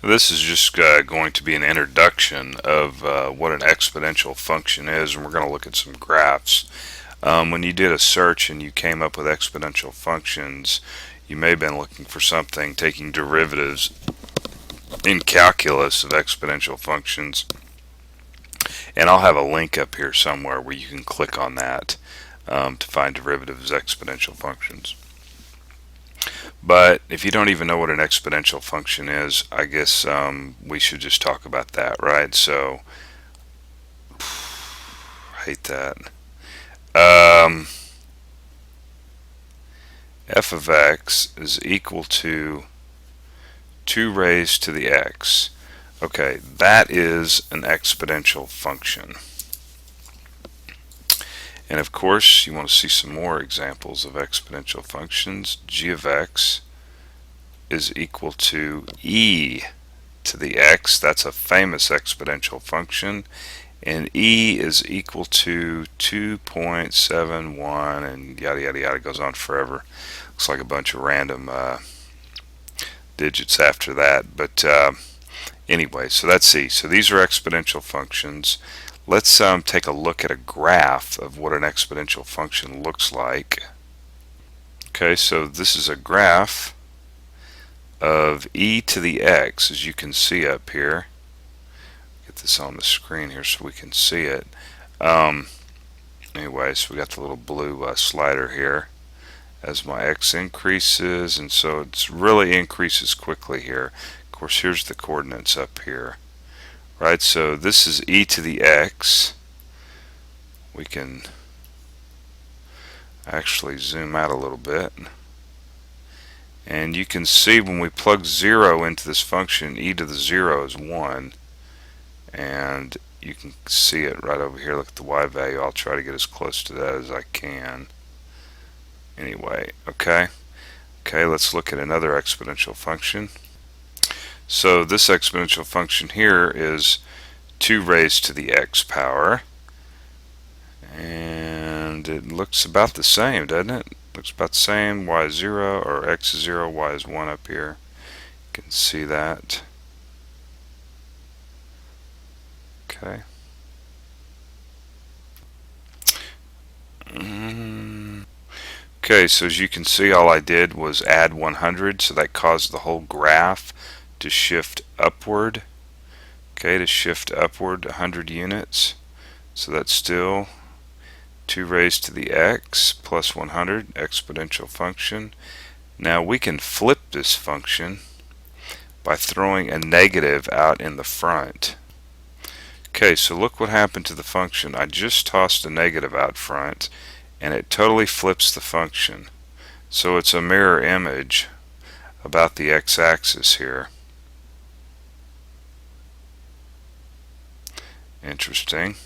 This is just going to be an introduction of what an exponential function is, and we're going to look at some graphs. When you did a search and you came up with exponential functions, you may have been looking for something taking derivatives in calculus of exponential functions, and I'll have a link up here somewhere where you can click on that to find derivatives of exponential functions. But if you don't even know what an exponential function is, I guess we should just talk about that, right? So, I hate that. Um, f of x is equal to 2 raised to the x. Okay, that is an exponential function. And of course, you want to see some more examples of exponential functions. G of x is equal to e to the x. That's a famous exponential function. And e is equal to 2.71 and yada yada yada, goes on forever. Looks like a bunch of random digits after that. But anyway, so that's e. So these are exponential functions. Let's take a look at a graph of what an exponential function looks like. Okay, so this is a graph of e to the x, as you can see up here. Get this on the screen here so we can see it. Anyway, so we got the little blue slider here as my x increases, and so it really increases quickly here. Of course, here's the coordinates up here. Right, so this is e to the x. We can actually zoom out a little bit. And you can see when we plug 0 into this function, e to the 0 is 1. And you can see it right over here. Look at the y value. I'll try to get as close to that as I can. Anyway, okay. Okay, let's look at another exponential function. So this exponential function here is 2 raised to the x power. And it looks about the same, doesn't it? Looks about the same. Y is 0, or x is 0, y is 1 up here. You can see that. Okay. Okay, so as you can see, all I did was add 100, so that caused the whole graph to shift upward. Okay, to shift upward 100 units. So that's still 2 raised to the x plus 100, exponential function. Now we can flip this function by throwing a negative out in the front. Okay, so look what happened to the function. I just tossed a negative out front, and it totally flips the function. So it's a mirror image about the x-axis here. Interesting.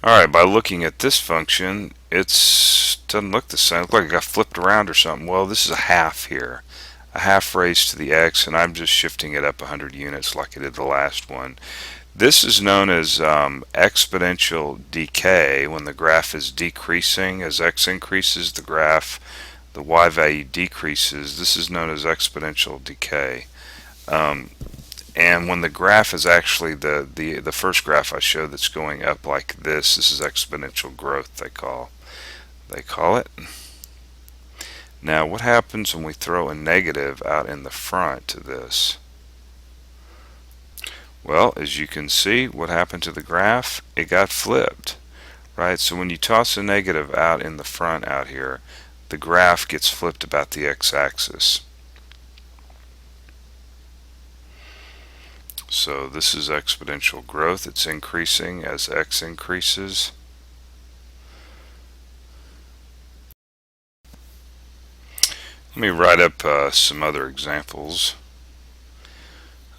Alright, by looking at this function, it doesn't look the same. It looks like it got flipped around or something. Well, this is a half here. A half raised to the x, and I'm just shifting it up 100 units like I did the last one. This is known as exponential decay. When the graph is decreasing, as x increases, the y value decreases. This is known as exponential decay. And when the graph is actually the first graph I showed that's going up like this is exponential growth, they call it. Now what happens when we throw a negative out in the front to this? Well, as you can see, what happened to the graph? It got flipped, right? So when you toss a negative out in the front out here, the graph gets flipped about the x-axis. So this is exponential growth. It's increasing as x increases. Let me write up some other examples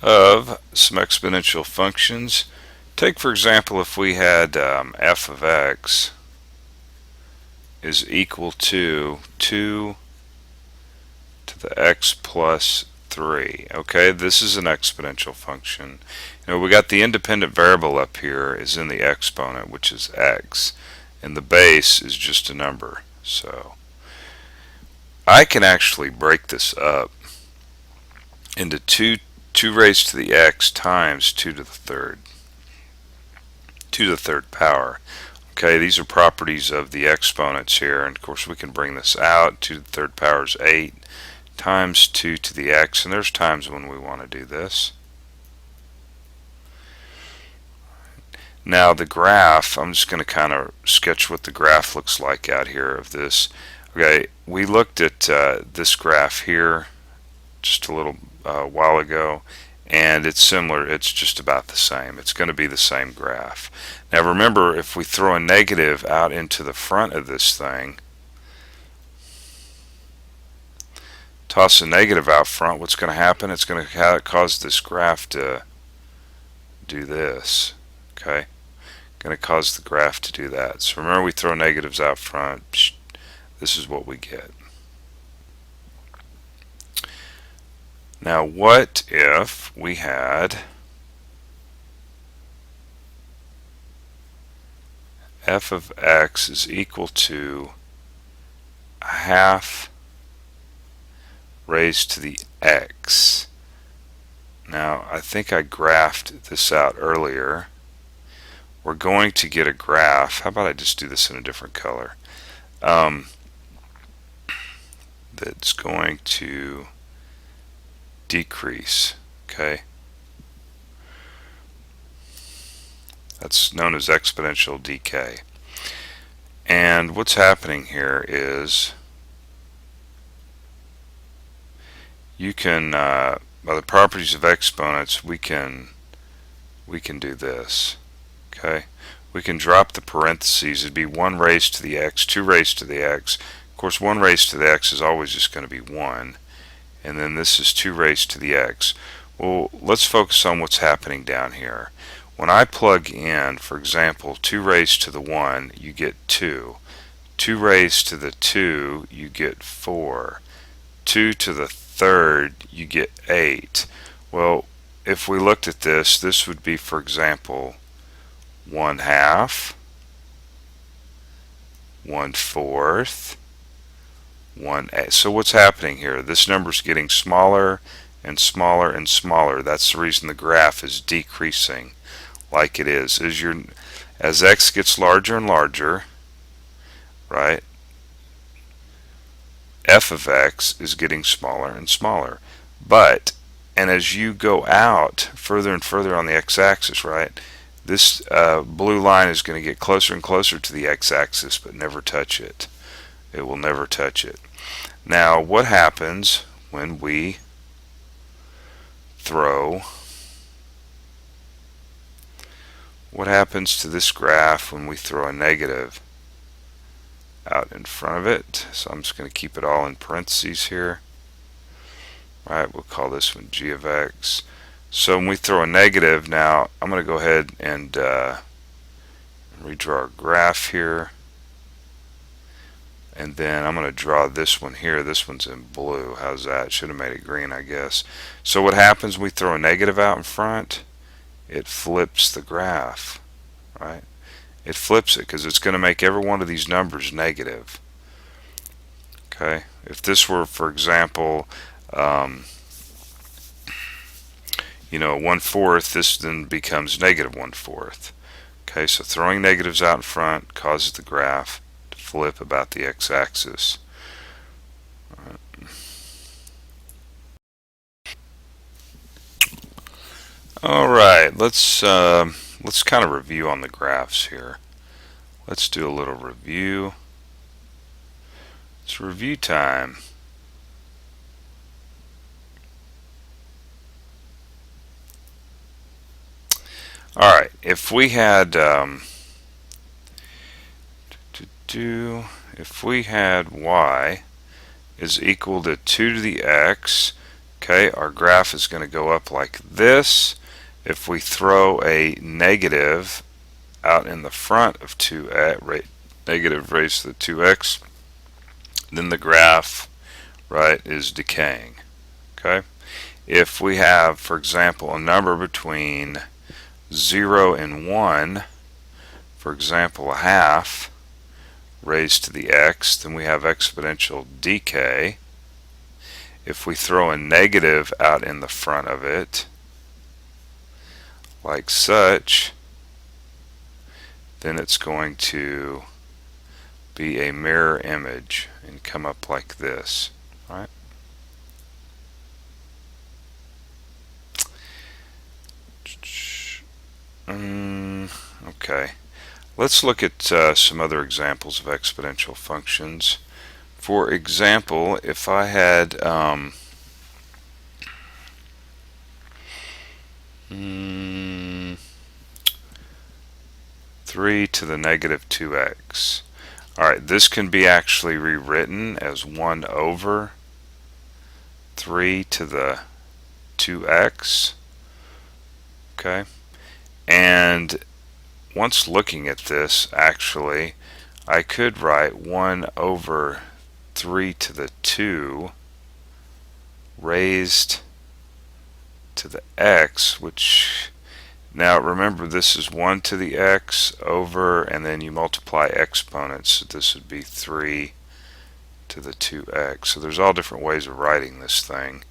of some exponential functions. Take, for example, if we had f of x is equal to 2 to the x plus 3. Okay, this is an exponential function. We got the independent variable up here is in the exponent, which is x, and the base is just a number. So I can actually break this up into 2 raised to the x times 2 to the third. 2 to the third power. Okay, these are properties of the exponents here, and of course we can bring this out. 2 to the third power is 8 times 2 to the x, and there's times when we want to do this. Now the graph, I'm just going to kind of sketch what the graph looks like out here of this. Okay, we looked at this graph here just a little while ago, and it's similar. It's just about the same. It's going to be the same graph. Now remember, if we throw a negative out into the front of this thing, toss a negative out front, what's going to happen? It's going to cause this graph to do this. Okay, going to cause the graph to do that. So remember, we throw negatives out front. This is what we get. Now what if we had f of x is equal to a half raised to the x? Now I think I graphed this out earlier. We're going to get a graph. How about I just do this in a different color? That's going to decrease. Okay, that's known as exponential decay. And what's happening here is you can by the properties of exponents we can do this. Okay, we can drop the parentheses. It'd be 1 raised to the x, 2 raised to the x. Of course 1 raised to the x is always just going to be 1, and then this is 2 raised to the x. Well, let's focus on what's happening down here. When I plug in, for example, 2 raised to the 1, you get 2. 2 raised to the 2, you get 4. 2 to the third, you get 8. Well, if we looked at this, this would be, for example, 1/2, 1/4, 1/8. So what's happening here? This number is getting smaller and smaller and smaller. That's the reason the graph is decreasing like it is. As x gets larger and larger, right, f of x is getting smaller and smaller. And as you go out further and further on the x-axis, right, this blue line is going to get closer and closer to the x-axis, but never touch it. It will never touch it. Now, what happens when we throw? What happens to this graph when we throw a negative out in front of it? So I'm just going to keep it all in parentheses here. Right, we'll call this one g of x. So when we throw a negative, now I'm going to go ahead and redraw our graph here. And then I'm going to draw this one here. This one's in blue. How's that? Should have made it green, I guess. So what happens when we throw a negative out in front? It flips the graph, right? It flips it because it's going to make every one of these numbers negative. Okay, if this were, for example, 1/4, this then becomes negative 1/4. Okay, so throwing negatives out in front causes the graph to flip about the x-axis. All right, let's kind of review on the graphs here. Let's do a little review. It's review time. All right, if we had if we had y is equal to 2 to the x, okay, our graph is going to go up like this. If we throw a negative out in the front of 2x, negative raised to the 2x, then the graph, right, is decaying. Okay, if we have, for example, a number between 0 and 1, for example, a half raised to the x, then we have exponential decay. If we throw a negative out in the front of it, like such, then it's going to be a mirror image and come up like this, right? Okay, let's look at some other examples of exponential functions. For example, if I had 3 to the negative 2x. Alright, this can be actually rewritten as 1 over 3 to the 2x. Okay, and once looking at this, actually, I could write 1 over 3 to the 2 raised to the x, which, now remember, this is 1 to the x over, and then you multiply exponents, so this would be 3 to the 2x. So there's all different ways of writing this thing.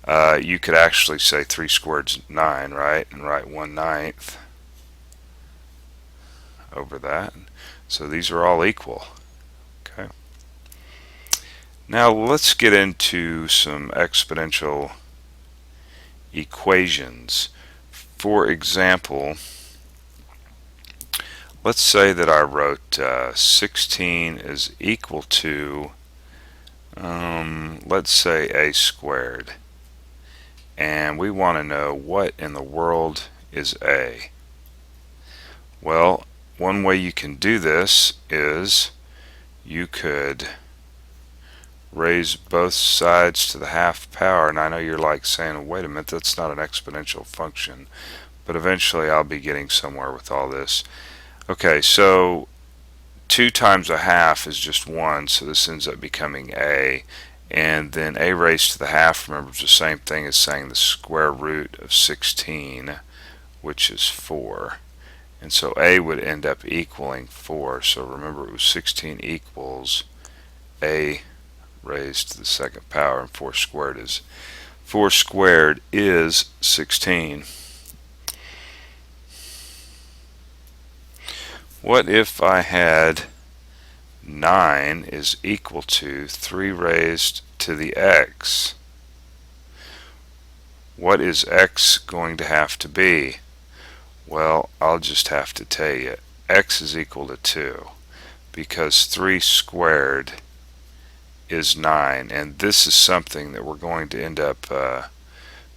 You could actually say 3 squared is 9, right? And write 1/9 over that. So these are all equal. Okay. Now let's get into some exponential equations. For example, let's say that I wrote 16 is equal to, let's say, a squared. And we want to know what in the world is a. Well, one way you can do this is you could raise both sides to the half power, and I know you're like saying, wait a minute, that's not an exponential function, but eventually I'll be getting somewhere with all this. Okay, so 2 times a half is just 1, so this ends up becoming a, and then a raised to the half, remember, is the same thing as saying the square root of 16, which is 4. And so a would end up equaling 4. So remember, it was 16 equals a raised to the second power, and 4 squared is 16. What if I had 9 is equal to 3 raised to the x? What is x going to have to be? Well, I'll just have to tell you, x is equal to 2, because 3 squared is 9, and this is something that we're going to end up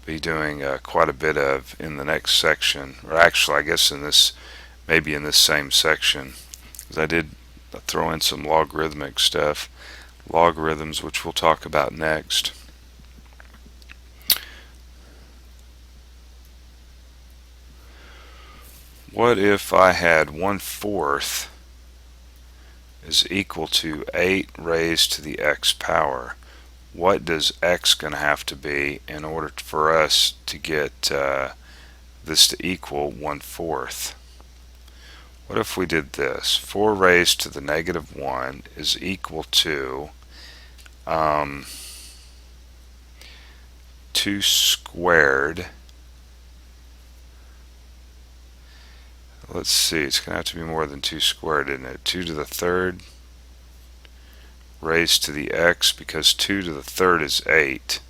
be doing quite a bit of in the next section, or actually I guess in this, maybe in this same section, because I did throw in some logarithmic stuff, logarithms, which we'll talk about next. What if I had 1/4 is equal to 8 raised to the x power? What does x going to have to be in order for us to get this to equal 1/4? What if we did this? 4 raised to the negative 1 is equal to 2 squared. Let's see, it's going to have to be more than 2 squared, isn't it? 2 to the third raised to the x, because 2 to the third is 8.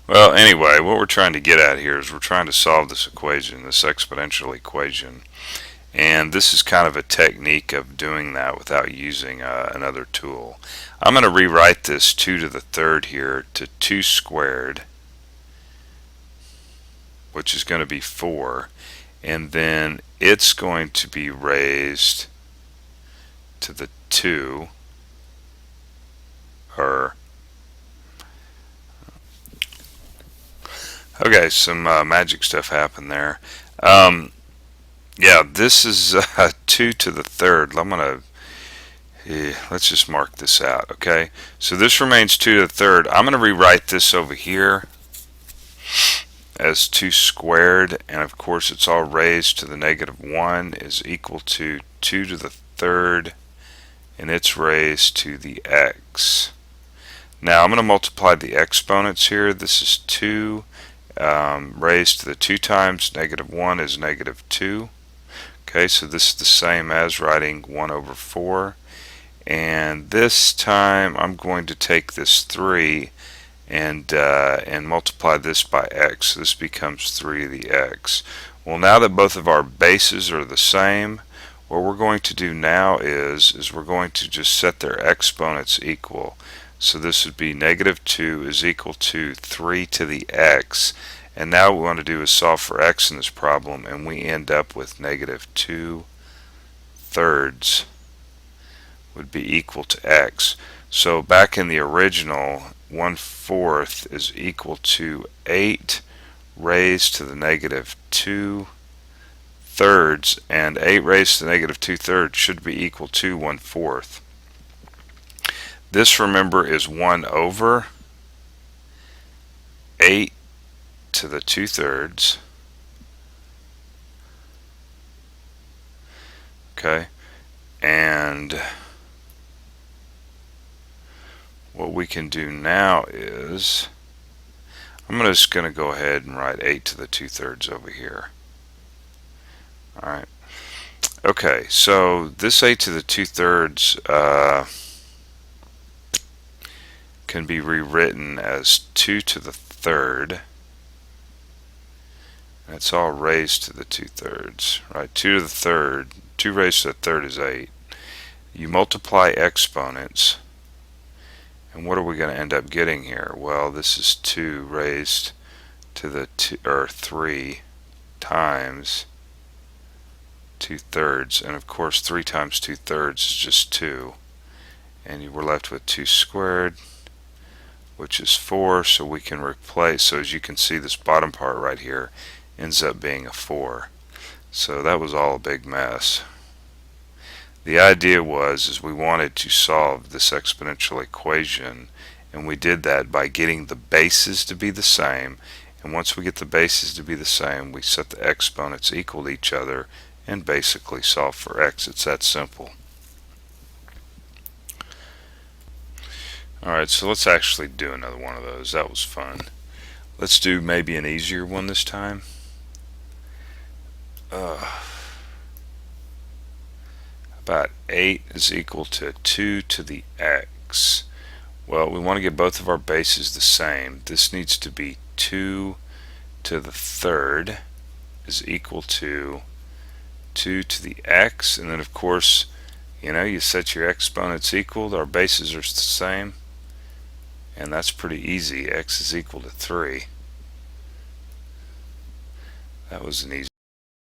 Well, anyway, what we're trying to get at here is we're trying to solve this equation, this exponential equation. And this is kind of a technique of doing that without using another tool. I'm going to rewrite this 2 to the third here to 2 squared, which is going to be 4, and then it's going to be raised to the 2, or okay, some magic stuff happened there. Yeah, this is 2 to the third. Let's just mark this out. Okay, so this remains 2 to the third. I'm going to rewrite this over here as 2 squared, and of course it's all raised to the negative 1 is equal to 2 to the third, and it's raised to the x. Now I'm going to multiply the exponents here. This is 2 raised to the 2 times negative 1 is negative 2. Okay, so this is the same as writing 1 over 4. And this time I'm going to take this 3 and multiply this by x. So this becomes 3 to the x. Well, now that both of our bases are the same, what we're going to do now is we're going to just set their exponents equal. So this would be negative 2 is equal to 3 to the x. And now what we want to do is solve for x in this problem, and we end up with negative 2/3 would be equal to x. So back in the original, 1/4 is equal to 8 raised to the negative 2/3, and 8 raised to the negative 2/3 should be equal to 1/4. This, remember, is 1 over 8 to the 2/3. Okay, and what we can do now is I'm just going to go ahead and write 8 to the 2/3 over here. Alright. Okay, so this 8 to the 2/3 can be rewritten as 2 to the 3rd. And it's all raised to the 2/3, right? 2 to the 3rd, 2 raised to the 3rd is 8. You multiply exponents, and what are we going to end up getting here? Well, this is 2 raised to the 3 times 2/3, and of course 3 times 2/3 is just 2, and we're left with 2 squared, which is 4. So we can replace, so as you can see, this bottom part right here ends up being a 4. So that was all a big mess. The idea is we wanted to solve this exponential equation, and we did that by getting the bases to be the same. And once we get the bases to be the same, we set the exponents equal to each other and basically solve for x. It's that simple. Alright, so let's actually do another one of those. That was fun. Let's do maybe an easier one this time. About 8 is equal to 2 to the x. Well, we want to get both of our bases the same. This needs to be 2 to the 3rd is equal to 2 to the x, and then of course, you set your exponents equal, our bases are the same, and that's pretty easy. X is equal to 3. That was an easy